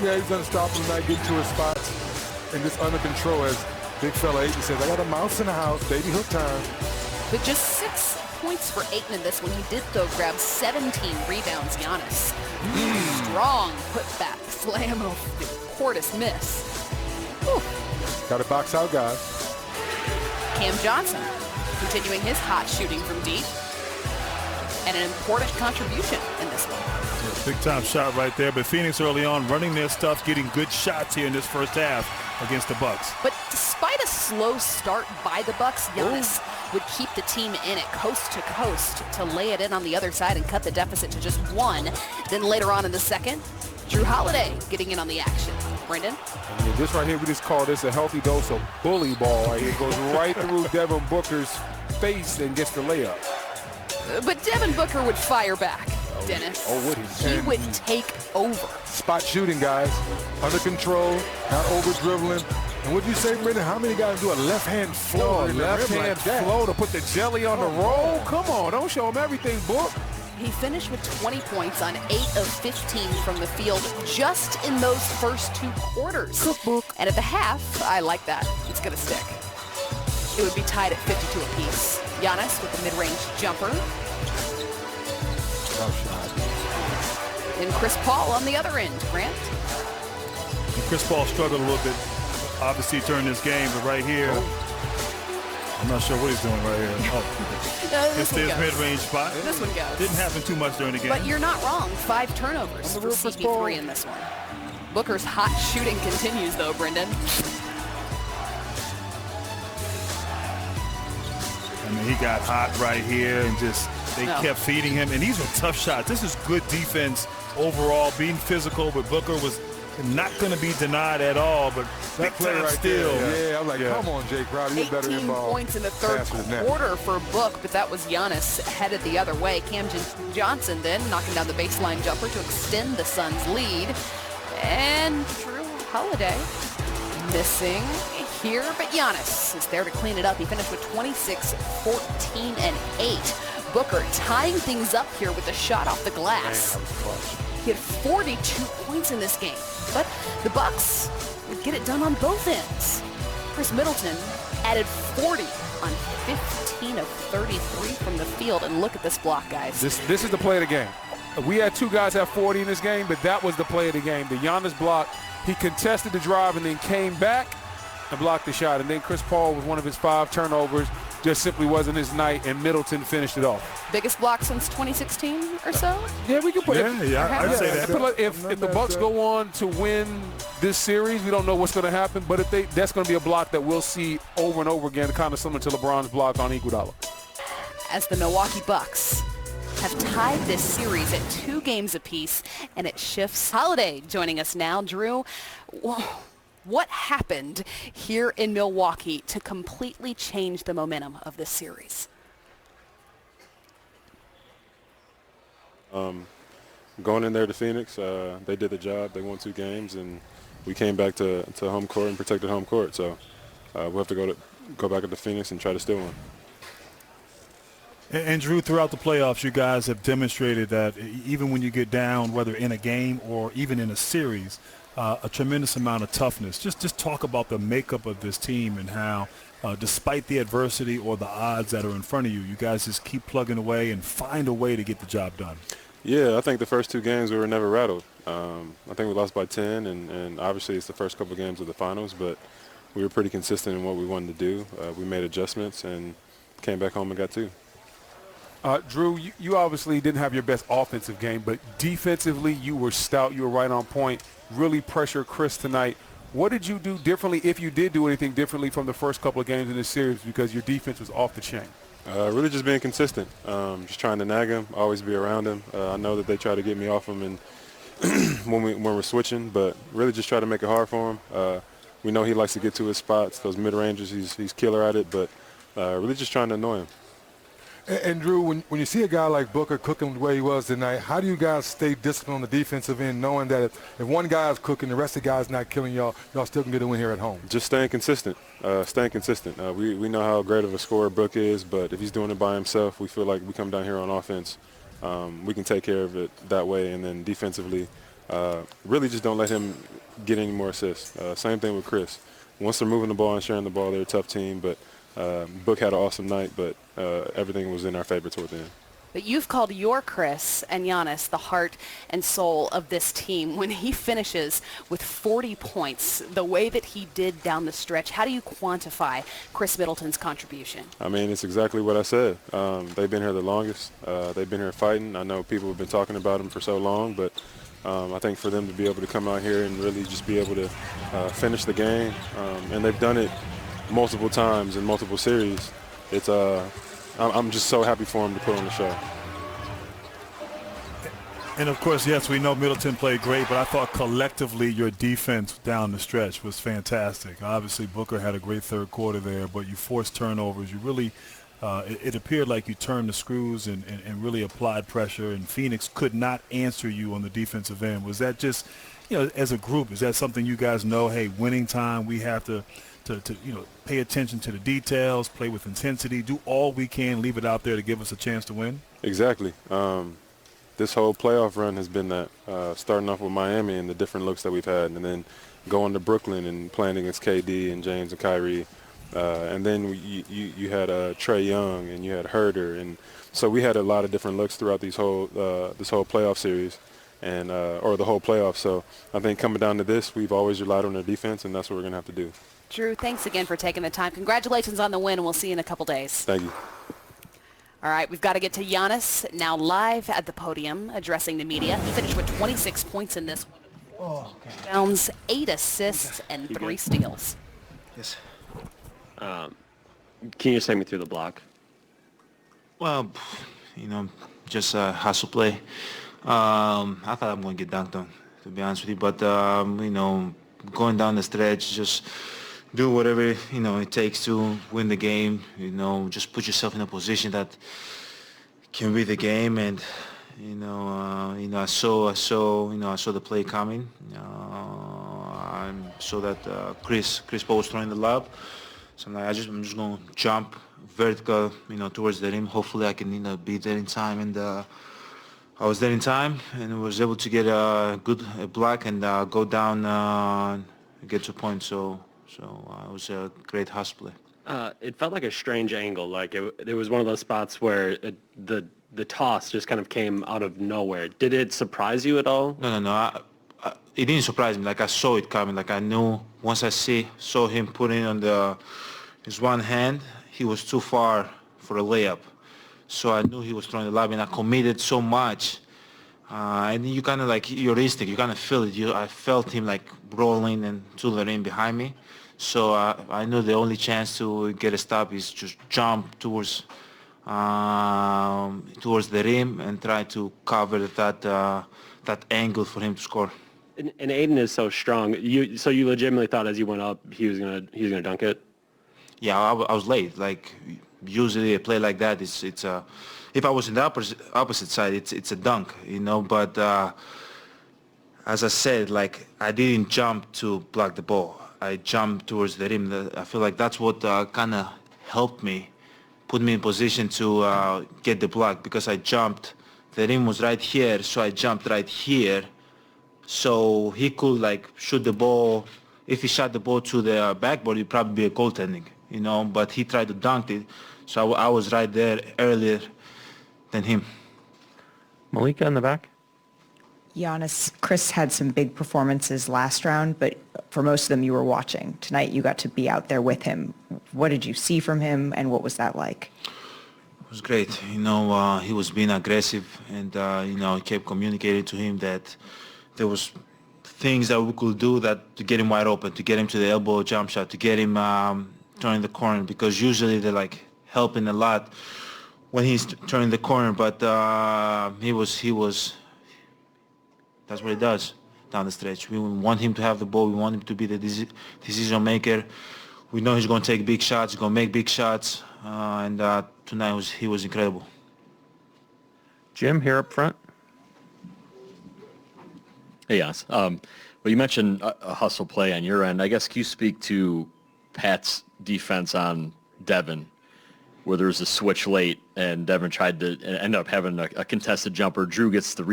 Yeah, he's unstoppable tonight, getting to his spots and just under control. As big fella Ayton says, I got a mouse in the house, baby hook time. But just 6 points for Ayton in this one. He did, though, grab 17 rebounds. Giannis. Strong putback slam of the Portis miss. Whew. Got to box out, guys. Cam Johnson continuing his hot shooting from deep. And an important contribution in this one. Yeah, big time shot right there. But Phoenix early on running their stuff, getting good shots here in this first half against the Bucks. But despite a slow start by the Bucks, Giannis would keep the team in it coast to coast to lay it in on the other side and cut the deficit to just 1. Then later on in the second, Jrue Holiday getting in on the action. Brendan? Yeah, this right here, we just call this a healthy dose of bully ball. Right here. It goes right through Devin Booker's face and gets the layup. But Devin Booker would fire back, Dennis. Oh, would he? He would take over. Spot shooting, guys. Under control, not over dribbling. And what you say, Brendan? How many guys do a left-hand flow? Left-hand flow to put the jelly on the roll? Come on, don't show him everything, Book. He finished with 20 points on 8 of 15 from the field just in those first 2 quarters. Cookbook. And at the half, I like that. It's going to stick. It would be tied at 52 apiece. Giannis with the mid-range jumper. Tough shot. And Chris Paul on the other end. Grant? And Chris Paul struggled a little bit, obviously, during this game, but right here, I'm not sure what he's doing right here. Oh, This it's his mid-range spot. This one goes. Didn't happen too much during the game. But you're not wrong. 5 turnovers for CP3 in this one. Booker's hot shooting continues, though, Brendan. I mean, he got hot right here and just they kept feeding him. And these were tough shots. This is good defense overall, being physical, but Booker was not going to be denied at all. But That play right still. there. Yeah, I'm like, come on, Jay Crowder, you're better 18 involved. points in the third quarter for Book, but that was Giannis headed the other way. Cam Johnson then knocking down the baseline jumper to extend the Suns' lead. And Jrue Holiday missing here, but Giannis is there to clean it up. He finished with 26, 14, and 8. Booker tying things up here with a shot off the glass. He had 42 points in this game, but the Bucks would get it done on both ends. Chris Middleton added 40 on 15 of 33 from the field, and look at this block, guys. This is the play of the game. We had 2 guys have 40 in this game, but that was the play of the game. The Giannis block, he contested the drive and then came back and blocked the shot. And then Chris Paul with one of his 5 turnovers just simply wasn't his night, and Middleton finished it off. Biggest block since 2016 or so? Yeah, we can put it. I'd say that. If the Bucks go on to win this series, we don't know what's going to happen, but if that's going to be a block that we'll see over and over again, kind of similar to LeBron's block on Iguodala. As the Milwaukee Bucks have tied this series at 2 games apiece, and it shifts. Holiday joining us now. Jrue, what happened here in Milwaukee to completely change the momentum of this series? Going in there to Phoenix, they did the job. They won 2 games, and we came back to home court and protected home court. So we'll have to go back into Phoenix and try to steal one. And Jrue, throughout the playoffs, you guys have demonstrated that even when you get down, whether in a game or even in a series, a tremendous amount of toughness. Just talk about the makeup of this team and how, despite the adversity or the odds that are in front of you, you guys just keep plugging away and find a way to get the job done. Yeah, I think the first 2 games we were never rattled. I think we lost by 10, and obviously it's the first couple games of the finals, but we were pretty consistent in what we wanted to do. We made adjustments and came back home and got 2. Jrue, you obviously didn't have your best offensive game, but defensively you were stout. You were right on point. Really pressured Chris tonight. What did you do differently, if you did do anything differently from the first couple of games in this series, because your defense was off the chain? Really just being consistent, just trying to nag him, always be around him. I know that they try to get me off him and when we're switching, but really just try to make it hard for him. We know he likes to get to his spots, those mid-ranges, he's killer at it, but really just trying to annoy him. And Jrue, when you see a guy like Booker cooking the way he was tonight, how do you guys stay disciplined on the defensive end, knowing that if one guy is cooking, the rest of the guys not killing y'all still can get a win here at home? Just staying consistent. We know how great of a scorer Book is, but if he's doing it by himself, we feel like we come down here on offense, we can take care of it that way, and then defensively, really just don't let him get any more assists. Same thing with Chris. Once they're moving the ball and sharing the ball, they're a tough team. But Book had an awesome night, but everything was in our favor toward the end. But you've called your Chris and Giannis the heart and soul of this team. When he finishes with 40 points, the way that he did down the stretch, how do you quantify Chris Middleton's contribution? I mean, it's exactly what I said. They've been here the longest. They've been here fighting. I know people have been talking about him for so long, but I think for them to be able to come out here and really just be able to finish the game, and they've done it multiple times in multiple series, it's I'm just so happy for him to put on the show. And, of course, yes, we know Middleton played great, but I thought collectively your defense down the stretch was fantastic. Obviously, Booker had a great third quarter there, but you forced turnovers. You really it appeared like you turned the screws and really applied pressure, and Phoenix could not answer you on the defensive end. Was that just, as a group, is that something you guys know, hey, winning time, we have to pay attention to the details, play with intensity, do all we can, leave it out there to give us a chance to win? Exactly. This whole playoff run has been that, starting off with Miami and the different looks that we've had, and then going to Brooklyn and playing against KD and James and Kyrie. And then you had Trae Young and you had Herder. And so we had a lot of different looks throughout this whole playoff series and or the whole playoff. So I think coming down to this, we've always relied on their defense, and that's what we're going to have to do. Drew, thanks again for taking the time. Congratulations on the win, and we'll see you in a couple days. Thank you. All right, we've got to get to Giannis now live at the podium addressing the media. He finished with 26 points in this one. Oh, okay. Bounds, 8 assists, and 3 steals. Yes. Can you just take me through the block? Well, just hustle play. I thought I'm going to get dunked on, to be honest with you. But, going down the stretch, just do whatever, it takes to win the game. Just put yourself in a position that can win the game. And, I saw the play coming. I saw that Chris Paul was throwing the lob. So I'm just going to jump vertical, towards the rim. Hopefully I can, be there in time. And I was there in time and was able to get a good block and go down, get to a point. So it was a great hustle play. It felt like a strange angle. Like it was one of those spots where the toss just kind of came out of nowhere. Did it surprise you at all? No. It didn't surprise me. Like I saw it coming. Like I knew once I saw him putting on his one hand, he was too far for a layup. So I knew he was throwing the lob, and I committed so much. And you kind of like your instinct, you kind of feel it. I felt him like rolling and to the rim behind me. So I knew the only chance to get a stop is just jump towards the rim and try to cover that angle for him to score. And Aiden is so strong. So you legitimately thought as you went up he was gonna dunk it? Yeah, I was late. Like usually a play like that it's if I was in the opposite side, it's a dunk, But as I said, like I didn't jump to block the ball. I jumped towards the rim. I feel like that's what kind of helped me, put me in position to get the block because I jumped. The rim was right here, so I jumped right here. So he could like shoot the ball. If he shot the ball to the backboard, it'd probably be a goaltending, But he tried to dunk it, so I was right there earlier than him. Malika in the back. Giannis, Chris had some big performances last round, but for most of them you were watching. Tonight you got to be out there with him. What did you see from him, and what was that like? It was great. He was being aggressive, and I kept communicating to him that there was things that we could do that to get him wide open, to get him to the elbow jump shot, to get him turning the corner, because usually they're like helping a lot when he's turning the corner, but he was. That's what he does down the stretch. We want him to have the ball. We want him to be the decision maker. We know he's going to take big shots. He's going to make big shots. And tonight he was incredible. Jim, here up front. Hey, yes. Well, you mentioned a hustle play on your end. I guess can you speak to Pat's defense on Devin, where there was a switch late and Devin tried to end up having a contested jumper. Drew gets the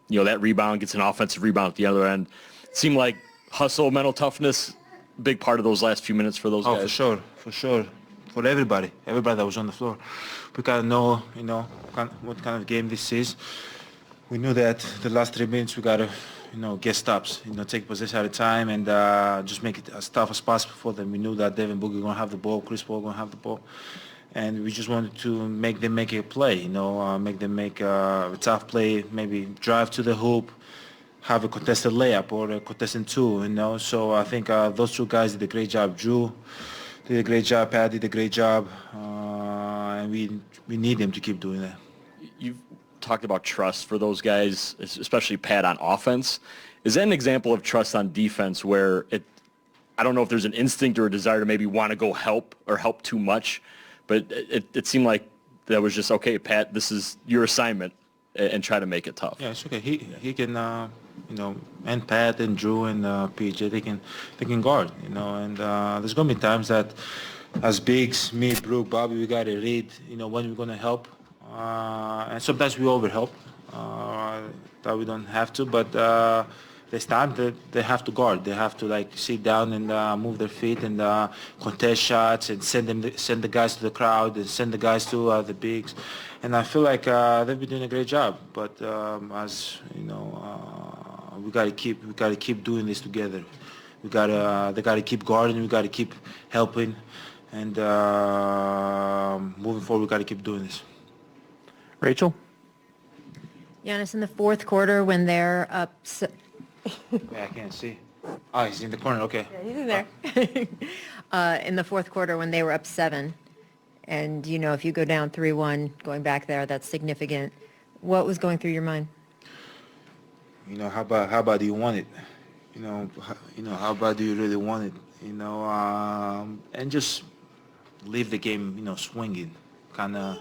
that rebound, gets an offensive rebound at the other end. It seemed like hustle, mental toughness, big part of those last few minutes for those guys. Oh, for sure. For everybody that was on the floor. We gotta know, what kind of game this is. We knew that the last 3 minutes we gotta, get stops, take possession at a time and just make it as tough as possible for them. We knew that Devin Booker gonna have the ball, Chris Paul gonna have the ball, and we just wanted to make them make a play, make them make a tough play, maybe drive to the hoop, have a contested layup or a contested two, So I think those two guys did a great job. Drew did a great job, Pat did a great job, and we need them to keep doing that. You've talked about trust for those guys, especially Pat on offense. Is that an example of trust on defense where I don't know if there's an instinct or a desire to maybe want to go help or help too much, but it seemed like that was just, okay, Pat, this is your assignment, and try to make it tough. Yeah, it's okay. He can, and Pat and Drew and PJ, they can guard, and there's going to be times that as bigs, me, Brooke, Bobby, we got to read, when we're going to help. And sometimes we overhelp that we don't have to, but this time they have to guard. They have to sit down and move their feet and contest shots and send the guys to the crowd and send the guys to the bigs. And I feel like they've been doing a great job. But as we gotta keep doing this together. They gotta keep guarding. We gotta keep helping, and moving forward, we gotta keep doing this. Rachel? Giannis, in the fourth quarter when they're up... Yeah, I can't see. Oh, he's in the corner. Okay. Yeah, he's in there. In the fourth quarter when they were up 7, and, if you go down 3-1, going back there, that's significant. What was going through your mind? How bad do you want it? How bad do you really want it? And just leave the game, swinging, kind of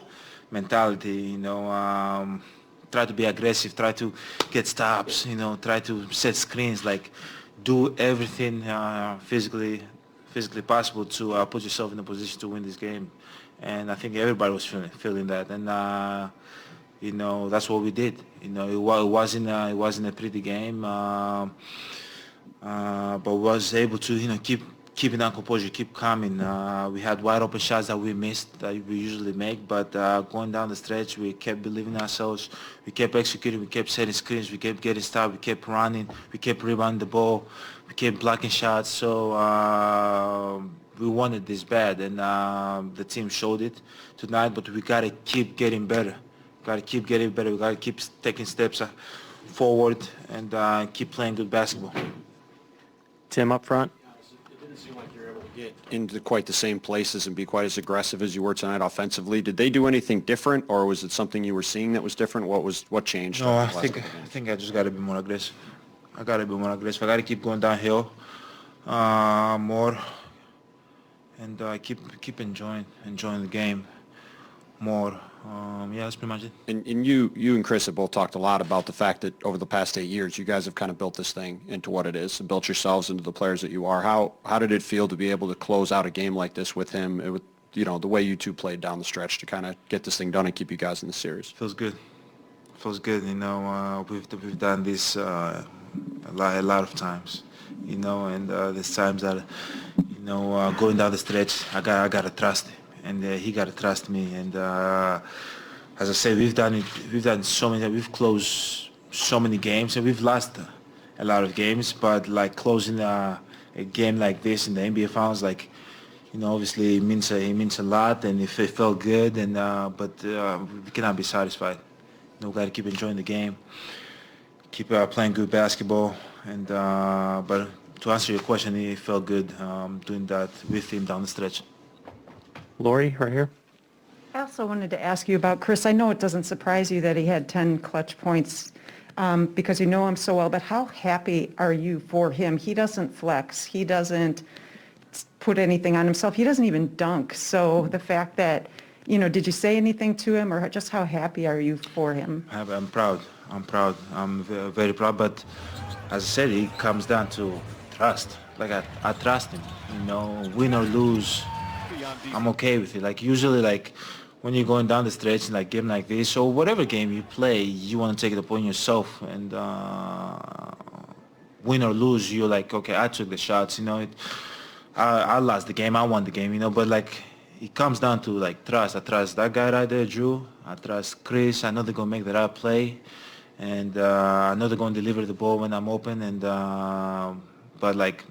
mentality, try to be aggressive, try to get stops, try to set screens, do everything physically possible to put yourself in a position to win this game. And I think everybody was feeling that, and that's what we did. It wasn't a pretty game, but was able to keeping our composure, keep coming. We had wide open shots that we missed that we usually make, but going down the stretch, we kept believing in ourselves. We kept executing. We kept setting screens. We kept getting stopped. We kept running. We kept rebounding the ball. We kept blocking shots. So we wanted this bad, and the team showed it tonight. But we gotta keep getting better. We gotta keep taking steps forward and keep playing good basketball. Tim up front. Seem like you're able to get into quite the same places and be quite as aggressive as you were tonight offensively. Did they do anything different, or was it something you were seeing that was different? What changed? No, I think I just got to be more aggressive. I got to keep going downhill more, and keep enjoying the game more. Yeah, that's pretty much it. And you and Chris have both talked a lot about the fact that over the past 8 years, you guys have kind of built this thing into what it is and built yourselves into the players that you are. How did it feel to be able to close out a game like this with him, with the way you two played down the stretch to kind of get this thing done and keep you guys in the series? Feels good. We've done this a lot of times, and there's times that going down the stretch, I gotta trust him. And he got to trust me. And as I said, we've done so many. We've closed so many games, and we've lost a lot of games. But closing a game like this in the NBA Finals, obviously it means a lot, and it felt good. And but we cannot be satisfied. We got to keep enjoying the game, keep playing good basketball. And but to answer your question, it felt good doing that with him down the stretch. Lori, right here. I also wanted to ask you about Chris. I know it doesn't surprise you that he had 10 clutch points because you know him so well, but how happy are you for him? He doesn't flex. He doesn't put anything on himself. He doesn't even dunk. So the fact that, did you say anything to him, or just how happy are you for him? I'm proud. I'm very proud. But as I said, it comes down to trust. I trust him. Win or lose, I'm okay with it. Usually, when you're going down the stretch in like game like this or whatever game you play, you want to take it upon yourself and win or lose, you're like, okay, I took the shots, I lost the game, I won the game, but like it comes down to like trust. I trust that guy right there, Drew. I trust Chris. I know they're going to make the right play. And I know they're going to deliver the ball when I'm open. And but like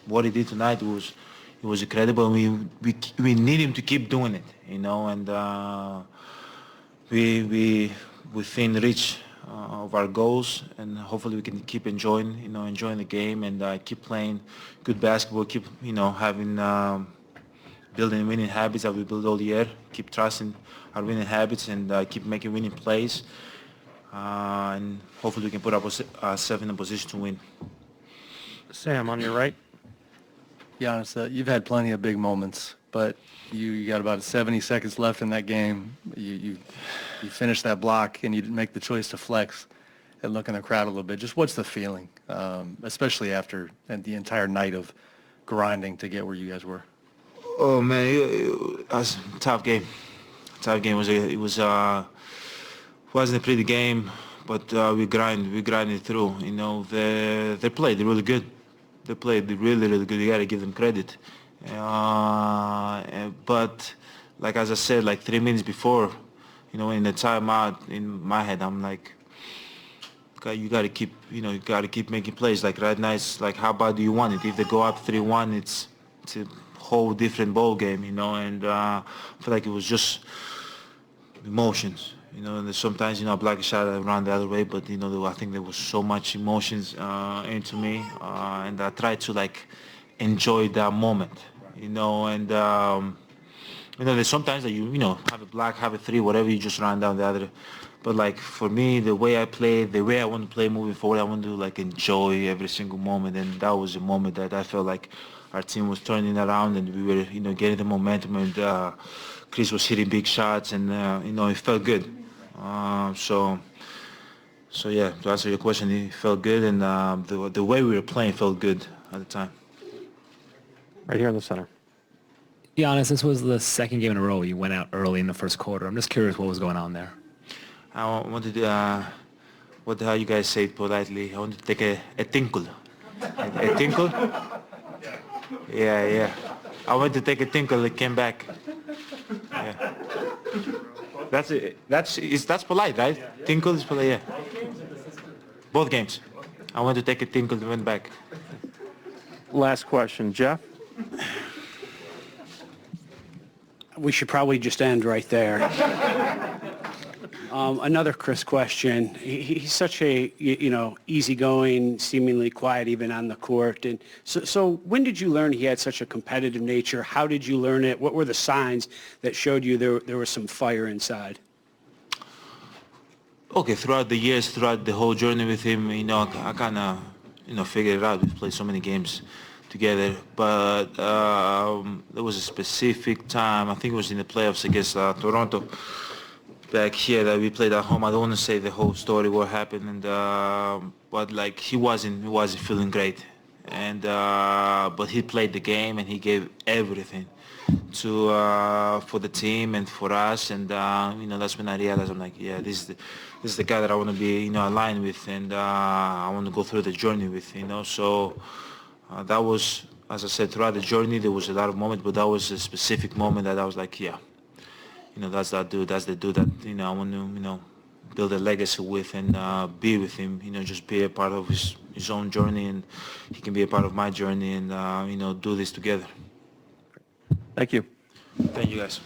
what he did tonight it was incredible. We need him to keep doing it, and we within reach of our goals, and hopefully we can keep enjoying the game and keep playing good basketball, keep having building winning habits that we built all year, keep trusting our winning habits and keep making winning plays, and hopefully we can put ourselves in a position to win. Sam, on your right. Giannis, you've had plenty of big moments, but you got about 70 seconds left in that game. You finished that block and you make the choice to flex and look in the crowd a little bit. Just what's the feeling, especially after the entire night of grinding to get where you guys were? Oh man, it was a tough game. It wasn't a pretty game, but we grinded through. They played really good. They played really, really good. You got to give them credit. But like as I said, like 3 minutes before, in the timeout, in my head, I'm like, you got to keep making plays. Like right now, it's like, how bad do you want it? If they go up 3-1, it's a whole different ball game, and I feel like it was just emotions. And sometimes, I block a shot, I run the other way, but, I think there was so much emotions into me, and I tried to, like, enjoy that moment, and, there's sometimes that you have a block, have a three, whatever, you just run down the other. But, like, for me, the way I play, the way I want to play moving forward, I want to, like, enjoy every single moment, and that was a moment that I felt like our team was turning around and we were, getting the momentum, and Chris was hitting big shots, and, it felt good. So yeah, to answer your question, it felt good, and the way we were playing felt good at the time. Right here in the center. Giannis, this was the second game in a row you went out early in the first quarter. I'm just curious what was going on there. I wanted to, how you guys say it politely, I wanted to take a tinkle. A tinkle? Yeah. I went to take a tinkle, it came back. Yeah. That's it. That's polite, right? Yeah. Tinkle is polite, yeah. Both games. I went to take a tinkle and went back. Last question, Jeff. We should probably just end right there. Another Chris question. He's such a, easygoing, seemingly quiet even on the court. And so when did you learn he had such a competitive nature? How did you learn it? What were the signs that showed you there was some fire inside? Okay, throughout the years, throughout the whole journey with him, I kind of, figured it out. We've played so many games together. But there was a specific time, I think it was in the playoffs against Toronto, back here that we played at home. I don't want to say the whole story what happened, and but like he wasn't feeling great, and but he played the game and he gave everything to for the team and for us, and that's when I realized I'm like, yeah, this is the guy that I want to be aligned with, and I want to go through the journey with, so that was, as I said, throughout the journey there was a lot of moments, but that was a specific moment that I was like, yeah. That's that dude. That's the dude that I want to build a legacy with and be with him. Just be a part of his own journey, and he can be a part of my journey, and do this together. Thank you. Thank you, guys.